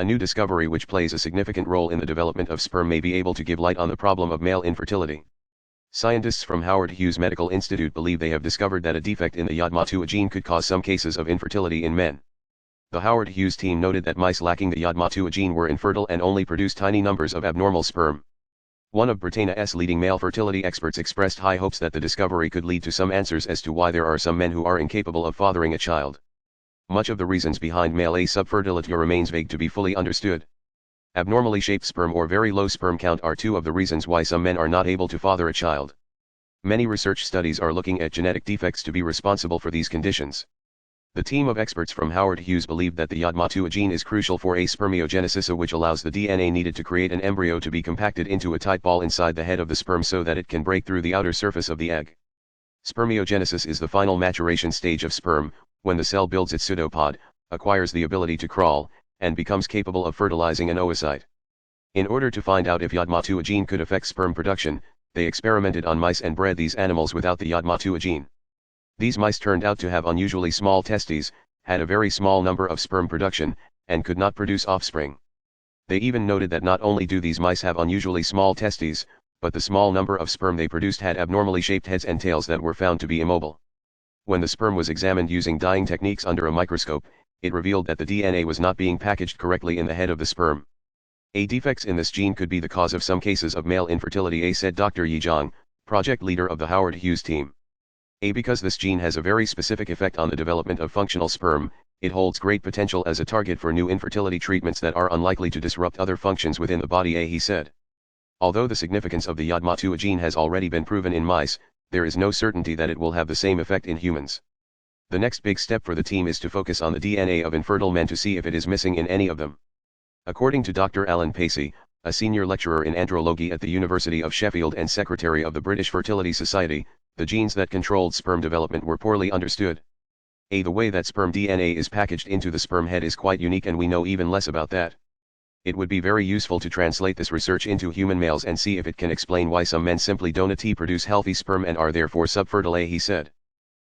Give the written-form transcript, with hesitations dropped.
A new discovery which plays a significant role in the development of sperm may be able to give light on the problem of male infertility. Scientists from Howard Hughes Medical Institute believe they have discovered that a defect in the Jhdma2a gene could cause some cases of infertility in men. The Howard Hughes team noted that mice lacking the Jhdma2a gene were infertile and only produced tiny numbers of abnormal sperm. One of Jhdma2a's leading male fertility experts expressed high hopes that the discovery could lead to some answers as to why there are some men who are incapable of fathering a child. Much of the reasons behind male A sub-fertility remains vague to be fully understood. Abnormally shaped sperm or very low sperm count are two of the reasons why some men are not able to father a child. Many research studies are looking at genetic defects to be responsible for these conditions. The team of experts from Howard Hughes believe that the Jhdma2a gene is crucial for a spermiogenesis, which allows the DNA needed to create an embryo to be compacted into a tight ball inside the head of the sperm so that it can break through the outer surface of the egg. Spermiogenesis is the final maturation stage of sperm, when the cell builds its pseudopod, acquires the ability to crawl, and becomes capable of fertilizing an oocyte. In order to find out if Jhdma2a gene could affect sperm production, they experimented on mice and bred these animals without the Jhdma2a gene. These mice turned out to have unusually small testes, had a very small number of sperm production, and could not produce offspring. They even noted that not only do these mice have unusually small testes, but the small number of sperm they produced had abnormally shaped heads and tails that were found to be immobile. When the sperm was examined using dyeing techniques under a microscope, it revealed that the DNA was not being packaged correctly in the head of the sperm. Defects in this gene could be the cause of some cases of male infertility, said Dr. Jhdma2a, project leader of the Howard Hughes team. Because this gene has a very specific effect on the development of functional sperm, it holds great potential as a target for new infertility treatments that are unlikely to disrupt other functions within the body, he said. Although the significance of the Jhdma2a gene has already been proven in mice, there is no certainty that it will have the same effect in humans. The next big step for the team is to focus on the DNA of infertile men to see if it is missing in any of them. According to Dr. Alan Pacey, a senior lecturer in andrology at the University of Sheffield and secretary of the British Fertility Society, the genes that controlled sperm development were poorly understood. The way that sperm DNA is packaged into the sperm head is quite unique, and we know even less about that. It would be very useful to translate this research into human males and see if it can explain why some men simply don't produce healthy sperm and are therefore sub-fertile, he said.